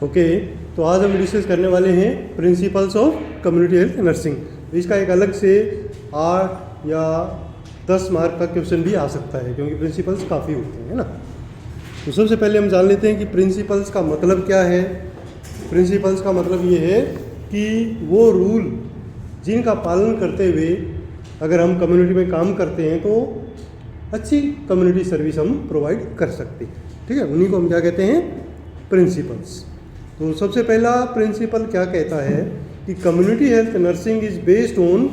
Okay, तो आज हम डिस्कस करने वाले हैं principles of community health nursing. इसका एक अलग से 8 या 10 मार्क का क्वेश्चन भी आ सकता है, क्योंकि प्रिंसिपल्स काफ़ी होते हैं, है ना। तो सबसे पहले हम जान लेते हैं कि प्रिंसिपल्स का मतलब क्या है। प्रिंसिपल्स का मतलब ये है कि वो रूल जिनका पालन करते हुए अगर हम कम्युनिटी में काम करते हैं तो अच्छी कम्युनिटी सर्विस हम प्रोवाइड कर सकते हैं, ठीक है। उन्हीं को हम क्या कहते हैं, प्रिंसिपल्स। तो सबसे पहला प्रिंसिपल क्या कहता है कि community health nursing is based on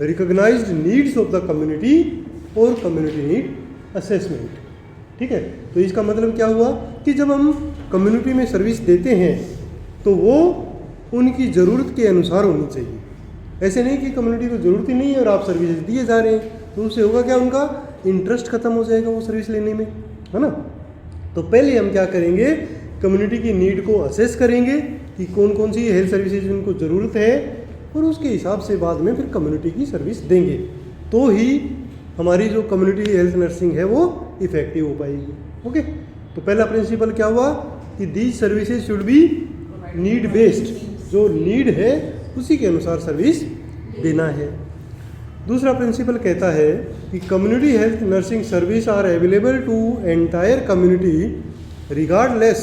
recognised needs of the community और कम्युनिटी नीड असेसमेंट, ठीक है। तो इसका मतलब क्या हुआ कि जब हम कम्युनिटी में सर्विस देते हैं तो वो उनकी ज़रूरत के अनुसार होनी चाहिए। ऐसे नहीं कि कम्युनिटी को ज़रूरत ही नहीं है और आप सर्विसेज दिए जा रहे हैं, तो उससे होगा क्या, उनका इंटरेस्ट खत्म हो जाएगा वो सर्विस लेने में, है ना। तो पहले हम क्या करेंगे, कम्युनिटी की नीड को असेस करेंगे कि कौन कौन सी हेल्थ सर्विसेज उनको ज़रूरत है, और उसके हिसाब से बाद में फिर कम्युनिटी की सर्विस देंगे, तो ही हमारी जो कम्युनिटी हेल्थ नर्सिंग है वो इफ़ेक्टिव हो पाएगी। ओके, तो पहला प्रिंसिपल क्या हुआ कि these services should be need based, जो नीड है उसी के अनुसार सर्विस देना है। दूसरा प्रिंसिपल कहता है कि community health nursing service are available to entire community regardless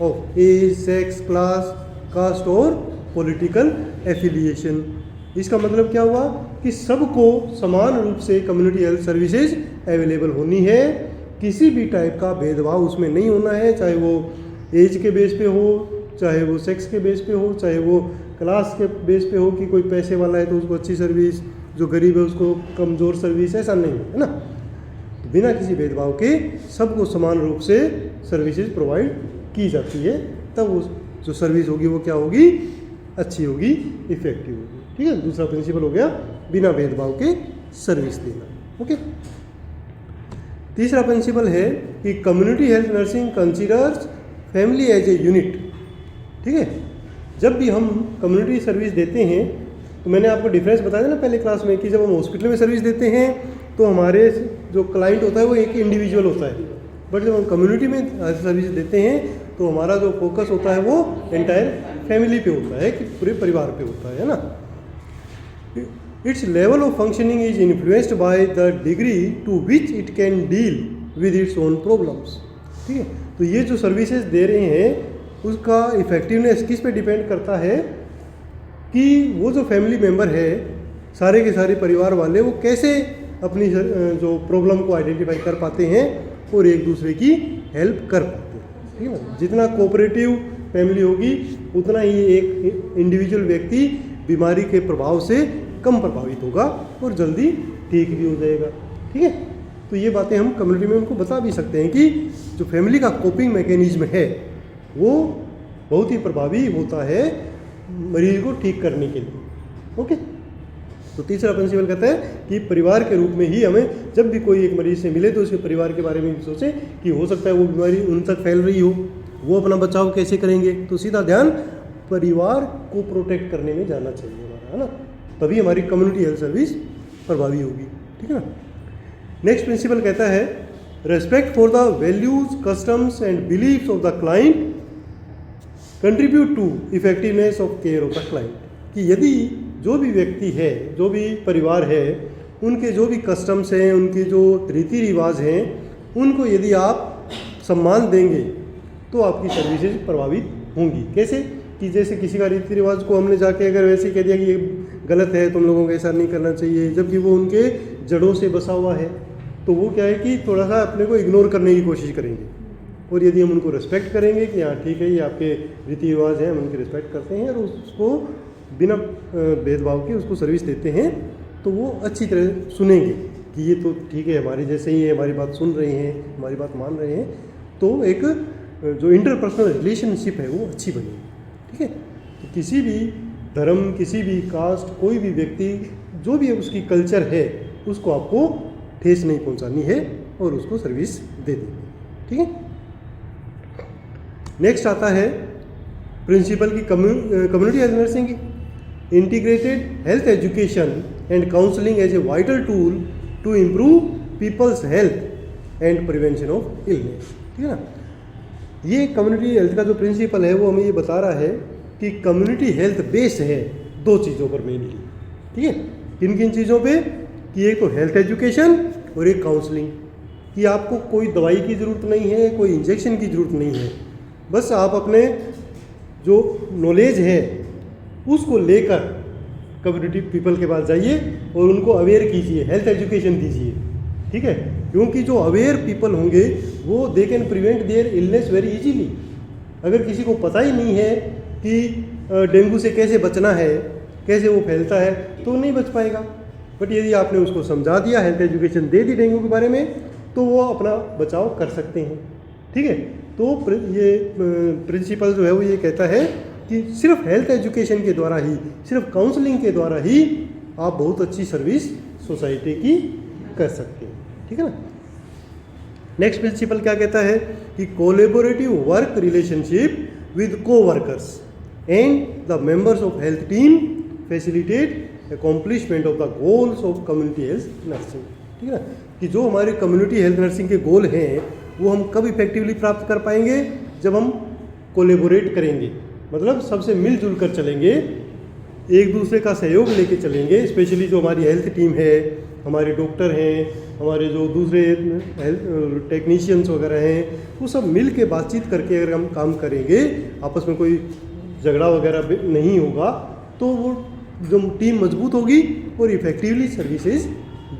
of age, sex, class, caste और पॉलिटिकल एफिलिएशन। इसका मतलब क्या हुआ कि सबको समान रूप से कम्युनिटी हेल्थ सर्विसेज अवेलेबल होनी है, किसी भी टाइप का भेदभाव उसमें नहीं होना है, चाहे वो एज के बेस पे हो, चाहे वो सेक्स के बेस पे हो, चाहे वो क्लास के बेस पे हो कि कोई पैसे वाला है तो उसको अच्छी सर्विस, जो गरीब है उसको कमज़ोर सर्विस, ऐसा नहीं है ना। तो बिना किसी भेदभाव के सबको समान रूप से सर्विसेज प्रोवाइड की जाती है, तब वो जो सर्विस होगी वो क्या होगी, अच्छी होगी, इफ़ेक्टिव होगी, ठीक है। दूसरा प्रिंसिपल हो गया बिना भेदभाव के सर्विस देना। ओके, तीसरा प्रिंसिपल है कि community health nursing considers family as a unit, ठीक है। जब भी हम कम्युनिटी सर्विस देते हैं तो मैंने आपको डिफरेंस बताया ना पहले क्लास में कि जब हम हॉस्पिटल में सर्विस देते हैं तो हमारे जो क्लाइंट होता है वो एक इंडिविजुअल होता है, बट जब हम कम्युनिटी में सर्विस देते हैं तो हमारा जो फोकस होता है वो एंटायर फैमिली पे होता है, कि पूरे परिवार पे होता है ना। Its level of functioning is influenced by the degree to which it can deal with its own problems, ठीक है। तो ये जो सर्विसेज दे रहे हैं उसका इफ़ेक्टिवनेस किस पे डिपेंड करता है कि वो जो फैमिली मेम्बर है, सारे के सारे परिवार वाले, वो कैसे अपनी जो प्रॉब्लम को आइडेंटिफाई कर पाते हैं और एक दूसरे की हेल्प कर पाते हैं, ठीक है ना। जितना कोऑपरेटिव फैमिली होगी उतना ही एक इंडिविजुअल व्यक्ति बीमारी के प्रभाव से कम प्रभावित होगा और जल्दी ठीक भी हो जाएगा, ठीक है। तो ये बातें हम कम्युनिटी में उनको बता भी सकते हैं कि जो फैमिली का कोपिंग मैकेनिज्म है वो बहुत ही प्रभावी होता है मरीज को ठीक करने के लिए। ओके, तो तीसरा प्रिंसिपल कहता है कि परिवार के रूप में ही हमें जब भी कोई एक मरीज से मिले तो उसके परिवार के बारे में भी सोचें कि हो सकता है वो बीमारी उन तक फैल रही हो, वो अपना बचाव कैसे करेंगे, तो सीधा ध्यान परिवार को प्रोटेक्ट करने में जाना चाहिए हमारा, है ना। तभी हमारी कम्युनिटी हेल्थ सर्विस प्रभावी होगी, ठीक है ना। नेक्स्ट प्रिंसिपल कहता है respect for the values, customs and beliefs of the client contribute to effectiveness of care of the client, कि यदि जो भी व्यक्ति है, जो भी परिवार है, उनके जो भी कस्टम्स हैं, उनके जो रीति रिवाज हैं, उनको यदि आप सम्मान देंगे तो आपकी सर्विसेज प्रभावित होंगी। कैसे कि जैसे किसी का रीति रिवाज को हमने जाके अगर वैसे कह दिया कि ये गलत है, तुम लोगों को ऐसा नहीं करना चाहिए, जबकि वो उनके जड़ों से बसा हुआ है, तो वो क्या है कि थोड़ा सा अपने को इग्नोर करने की कोशिश करेंगे। और यदि हम उनको रिस्पेक्ट करेंगे कि हाँ ठीक है ये आपके रीति रिवाज हैं, हम उनकी रिस्पेक्ट करते हैं और उसको बिना भेदभाव के उसको सर्विस देते हैं, तो वो अच्छी तरह सुनेंगे कि ये तो ठीक है, हमारे जैसे ही है, हमारी बात सुन रहे हैं, हमारी बात मान रहे हैं, तो एक जो इंटरपर्सनल रिलेशनशिप है वो अच्छी बनेगी, ठीक है। तो किसी भी धर्म, किसी भी कास्ट, कोई भी व्यक्ति, जो भी उसकी कल्चर है, उसको आपको ठेस नहीं पहुंचानी है और उसको सर्विस दे देनी, ठीक है। नेक्स्ट आता है प्रिंसिपल की community health nursing integrated health education and counselling as a vital tool to improve people's health and prevention of illness, ठीक है ना। ये कम्युनिटी हेल्थ का जो प्रिंसिपल है वो हमें ये बता रहा है कि कम्युनिटी हेल्थ बेस्ड है 2 चीज़ों पर मेनली, ठीक है। किन किन चीज़ों पे? कि एक तो हेल्थ एजुकेशन और एक काउंसलिंग, कि आपको कोई दवाई की ज़रूरत नहीं है, कोई इंजेक्शन की ज़रूरत नहीं है, बस आप अपने जो नॉलेज है उसको लेकर कम्युनिटी पीपल के पास जाइए और उनको अवेयर कीजिए, हेल्थ एजुकेशन दीजिए, ठीक है। क्योंकि जो अवेयर पीपल होंगे वो they can prevent there illness very easily. अगर किसी को पता ही नहीं है कि डेंगू से कैसे बचना है, कैसे वो फैलता है, तो नहीं बच पाएगा। बट यदि आपने उसको समझा दिया, हेल्थ एजुकेशन दे दी डेंगू के बारे में, तो वो अपना बचाव कर सकते हैं, ठीक है। तो ये प्रिंसिपल जो है वो ये कहता है कि सिर्फ हेल्थ एजुकेशन के द्वारा ही, सिर्फ काउंसलिंग के द्वारा ही आप बहुत अच्छी सर्विस सोसाइटी की कर सकते हैं, ठीक है ना। नेक्स्ट प्रिंसिपल क्या कहता है कि collaborative work relationship with coworkers and the members of health team facilitate accomplishment of the goals of community health nursing, ठीक है ना। कि जो हमारे कम्युनिटी हेल्थ नर्सिंग के गोल हैं वो हम कब इफेक्टिवली प्राप्त कर पाएंगे? जब हम कोलैबोरेट करेंगे, मतलब सबसे मिलजुल कर चलेंगे, एक दूसरे का सहयोग लेके चलेंगे। स्पेशली जो हमारी हेल्थ टीम है, हमारे डॉक्टर हैं, हमारे जो दूसरे हेल्थ टेक्नीशियंस वगैरह हैं, वो सब मिल के बातचीत करके अगर हम काम करेंगे, आपस में कोई झगड़ा वगैरह नहीं होगा, तो वो जो टीम मजबूत होगी और इफेक्टिवली सर्विसेज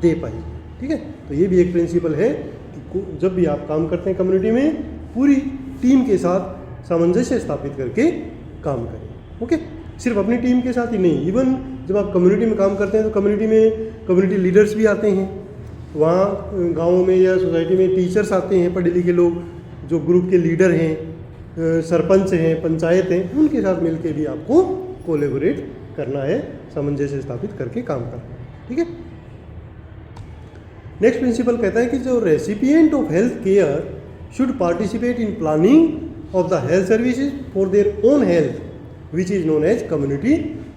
दे पाएगी, ठीक है। तो ये भी एक प्रिंसिपल है कि जब भी आप काम करते हैं कम्युनिटी में, पूरी टीम के साथ सामंजस्य स्थापित करके काम करें, ओके। सिर्फ अपनी टीम के साथ ही नहीं, इवन जब आप कम्युनिटी में काम करते हैं तो कम्युनिटी में कम्युनिटी लीडर्स भी आते हैं। वहाँ गाँव में या सोसाइटी में टीचर्स आते हैं, पढ़े लिखे लोग जो ग्रुप के लीडर हैं, सरपंच हैं, पंचायत हैं, उनके साथ मिलके भी आपको कोलैबोरेट करना है, सामंजस्य स्थापित करके काम करना है, ठीक है। नेक्स्ट प्रिंसिपल कहता है कि जो recipient of health care should participate in planning of the health services for their own health which is known as community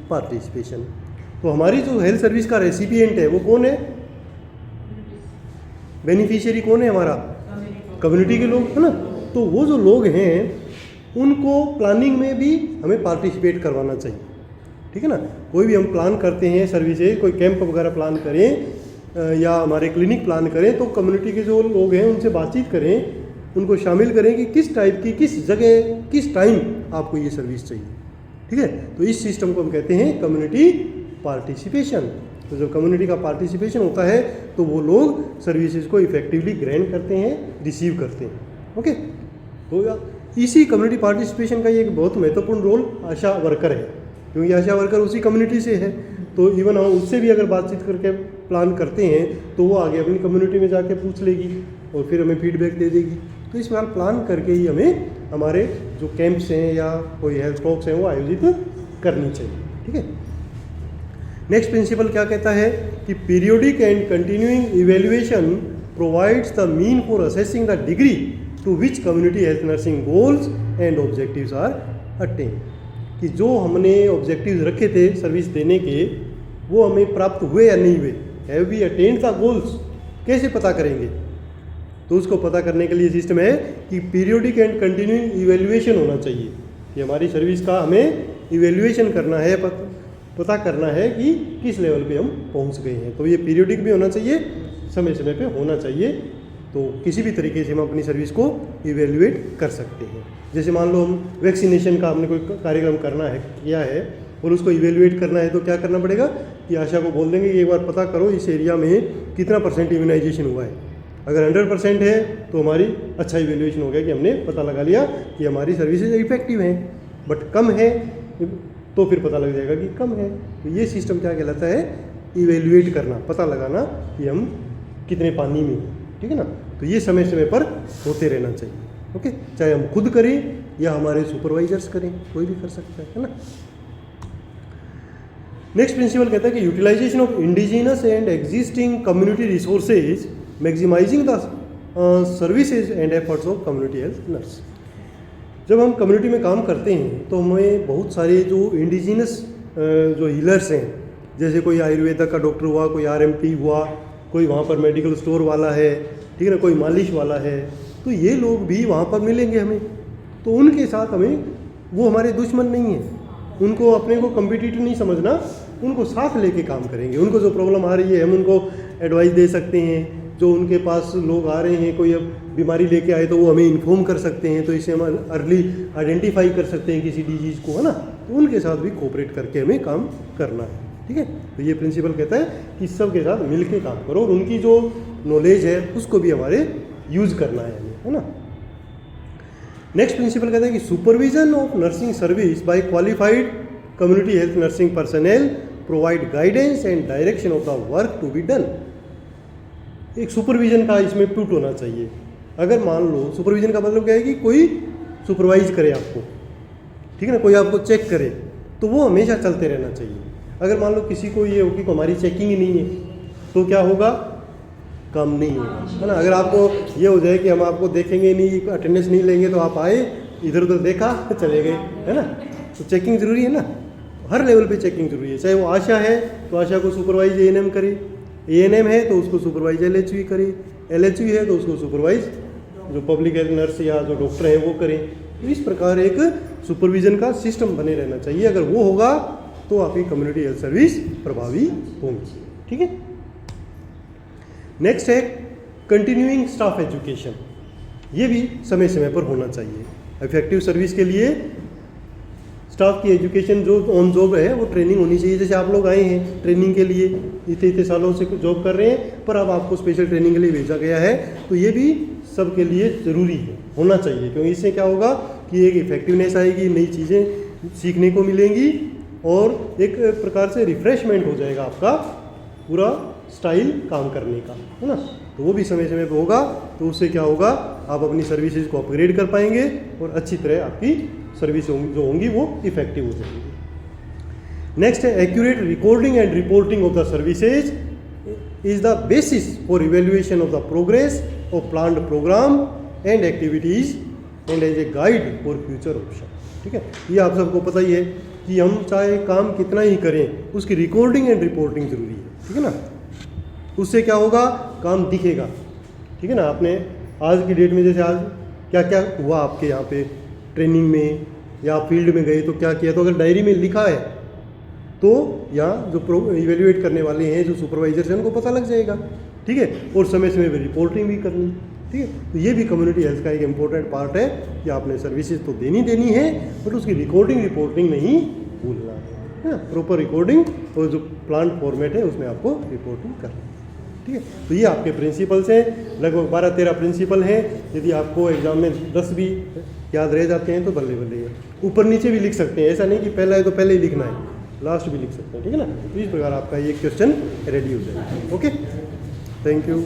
participation. तो हमारी जो हेल्थ सर्विस का रेसिपिएंट है वो कौन है? बेनिफिशियरी कौन है? हमारा कम्युनिटी के लोग, है ना। तो वो जो लोग हैं उनको प्लानिंग में भी हमें पार्टिसिपेट करवाना चाहिए, ठीक है ना। कोई भी हम प्लान करते हैं सर्विसेज, कोई कैंप वगैरह प्लान करें या हमारे क्लिनिक प्लान करें, तो कम्युनिटी के जो लोग हैं उनसे बातचीत करें, उनको शामिल करें कि किस टाइप की, किस जगह, किस टाइम आपको ये सर्विस चाहिए, ठीक है। तो इस सिस्टम को हम कहते हैं कम्युनिटी पार्टिसिपेशन। तो जब कम्युनिटी का पार्टिसिपेशन होता है तो वो लोग सर्विसेज को इफेक्टिवली ग्रैंड करते हैं, रिसीव करते हैं, ओके। तो इसी कम्युनिटी पार्टिसिपेशन का ये एक बहुत महत्वपूर्ण रोल आशा वर्कर है, क्योंकि आशा वर्कर उसी कम्युनिटी से है। तो इवन हम उससे भी अगर बातचीत करके प्लान करते हैं तो वो आगे अपनी कम्युनिटी में जाके पूछ लेगी और फिर हमें फीडबैक दे देगी। तो इस बार प्लान करके ही हमें हमारे जो कैंप्स हैं या कोई हेल्थ टॉक्स हैं वो आयोजित करनी चाहिए, ठीक है। नेक्स्ट प्रिंसिपल क्या कहता है कि periodic and continuing evaluation provides the mean for assessing the degree to which community health nursing goals and objectives are attain. कि जो हमने ऑब्जेक्टिव्स रखे थे सर्विस देने के, वो हमें प्राप्त हुए या नहीं हुए, have we attained the goals, कैसे पता करेंगे? तो उसको पता करने के लिए सिस्टम है कि पीरियोडिक एंड कंटिन्यूइंग इवेल्युएशन होना चाहिए कि हमारी सर्विस का हमें इवेल्युएशन करना है, पता करना है कि किस लेवल पे हम पहुंच गए हैं। तो ये पीरियोडिक भी होना चाहिए, समय समय पे होना चाहिए। तो किसी भी तरीके से हम अपनी सर्विस को इवेल्युएट कर सकते हैं। जैसे मान लो हम वैक्सीनेशन का हमने कोई कार्यक्रम करना है, किया है, और उसको इवेल्युएट करना है, तो क्या करना पड़ेगा कि आशा को बोल देंगे कि एक बार पता करो इस एरिया में कितना % इम्यूनाइजेशन हुआ है। अगर 100% है तो हमारी अच्छा इवेल्युएशन हो गया कि हमने पता लगा लिया कि हमारी सर्विसेज इफेक्टिव हैं। बट कम है तो फिर पता लग जाएगा कि कम है। तो ये सिस्टम क्या कहलाता है? इवेल्युएट करना, पता लगाना कि हम कितने पानी में हैं, ठीक है ना। तो ये समय समय पर होते रहना चाहिए, ओके। चाहे हम खुद करें या हमारे सुपरवाइजर्स करें, कोई भी कर सकता है ना। नेक्स्ट प्रिंसिपल कहता है कि utilisation of indigenous and existing community resources maximising the services and efforts of community health nurse. जब हम कम्युनिटी में काम करते हैं तो हमें बहुत सारे जो इंडिजिनस जो हीलर्स हैं, जैसे कोई आयुर्वेदा का डॉक्टर हुआ, कोई RMP हुआ, कोई वहाँ पर मेडिकल स्टोर वाला है, ठीक है ना, कोई मालिश वाला है, तो ये लोग भी वहाँ पर मिलेंगे हमें। तो उनके साथ हमें, वो हमारे दुश्मन नहीं है, उनको अपने को कम्पिटिटर नहीं समझना, उनको साथ लेके काम करेंगे। उनको जो प्रॉब्लम आ रही है हम उनको एडवाइस दे सकते हैं। जो उनके पास लोग आ रहे हैं, कोई अब बीमारी लेके आए तो वो हमें इन्फॉर्म कर सकते हैं, तो इससे हम अर्ली आइडेंटिफाई कर सकते हैं किसी डिजीज़ को, है ना। तो उनके साथ भी कोऑपरेट करके हमें काम करना है, ठीक है। तो ये प्रिंसिपल कहता है कि सबके साथ मिल के काम करो और उनकी जो नॉलेज है उसको भी हमारे यूज़ करना है हमें, है ना। नेक्स्ट प्रिंसिपल कहता है कि supervision of nursing service by qualified community health nursing personnel provide guidance and direction of the work to be done. एक सुपरविजन का इसमें पुट होना चाहिए। अगर मान लो सुपरविजन का मतलब क्या है कि कोई सुपरवाइज करे आपको, ठीक है ना, कोई आपको चेक करे, तो वो हमेशा चलते रहना चाहिए। अगर मान लो किसी को ये हो कि हमारी चेकिंग ही नहीं है तो क्या होगा, काम नहीं होगा, है ना। अगर आपको ये हो जाए कि हम आपको देखेंगे नहीं, अटेंडेंस नहीं लेंगे, तो आप आए इधर उधर देखा चले गए, है ना। तो चेकिंग ज़रूरी है ना, हर लेवल पे चेकिंग ज़रूरी है। चाहे वो आशा है तो आशा को सुपरवाइज एएनएम करे, एएनएम है तो उसको सुपरवाइज एलएचवी करे, एलएचवी है तो उसको सुपरवाइज जो पब्लिक हेल्थ नर्स या जो डॉक्टर हैं वो करें। तो इस प्रकार एक सुपरविजन का सिस्टम बने रहना चाहिए। अगर वो होगा तो आपकी कम्युनिटी हेल्थ सर्विस प्रभावी होंगी, ठीक है। नेक्स्ट है कंटिन्यूइंग स्टाफ एजुकेशन। ये भी समय समय पर होना चाहिए। इफेक्टिव सर्विस के लिए स्टाफ की एजुकेशन जो ऑन जॉब है वो ट्रेनिंग होनी चाहिए। जैसे आप लोग आए हैं ट्रेनिंग के लिए, इतने सालों से जॉब कर रहे हैं, पर अब आपको स्पेशल ट्रेनिंग के लिए भेजा गया है, तो ये भी सबके लिए ज़रूरी है, होना चाहिए। क्योंकि इससे क्या होगा कि एक इफेक्टिवनेस आएगी, नई चीज़ें सीखने को मिलेंगी और एक प्रकार से रिफ्रेशमेंट हो जाएगा आपका पूरा स्टाइल काम करने का, है ना। तो वो भी समय समय पर होगा, तो उससे क्या होगा, आप अपनी सर्विसेज को अपग्रेड कर पाएंगे और अच्छी तरह आपकी सर्विस जो होंगी वो इफेक्टिव हो जाएंगी। नेक्स्ट है accurate recording and reporting of the services is the basis for evaluation of the progress of planned programme and activities and as a guide for future option, ठीक है। ये आप सबको पता ही है कि हम चाहे काम कितना ही करें, उसकी रिकॉर्डिंग एंड रिपोर्टिंग जरूरी है, ठीक है ना। उससे क्या होगा, काम दिखेगा, ठीक है ना। आपने आज की डेट में जैसे आज क्या क्या हुआ आपके यहाँ पे ट्रेनिंग में या फील्ड में गए तो क्या किया, तो अगर डायरी में लिखा है तो यहाँ जो इवेल्युएट करने वाले हैं, जो सुपरवाइजर्स हैं, उनको पता लग जाएगा, ठीक है। और समय समय पर रिपोर्टिंग भी करनी, ठीक है। तो ये भी कम्युनिटी हेल्थ का एक इम्पोर्टेंट पार्ट है कि आपने सर्विसेज तो देनी है, बट उसकी रिकॉर्डिंग रिपोर्टिंग नहीं भूलना है ना। प्रॉपर रिकॉर्डिंग और जो प्लान फॉर्मेट है उसमें आपको रिपोर्टिंग करनी है, ठीक है। तो ये आपके प्रिंसिपल्स हैं, लगभग 12-13 प्रिंसिपल हैं। यदि आपको एग्जाम में 10 भी याद रह जाते हैं तो बल्ले बल्ले है। ऊपर नीचे भी लिख सकते हैं, ऐसा नहीं कि पहला है तो पहले ही लिखना है, लास्ट भी लिख सकते हैं, ठीक है ना। तो इस प्रकार आपका ये क्वेश्चन रेडी हो जाएगा। Okay, thank you.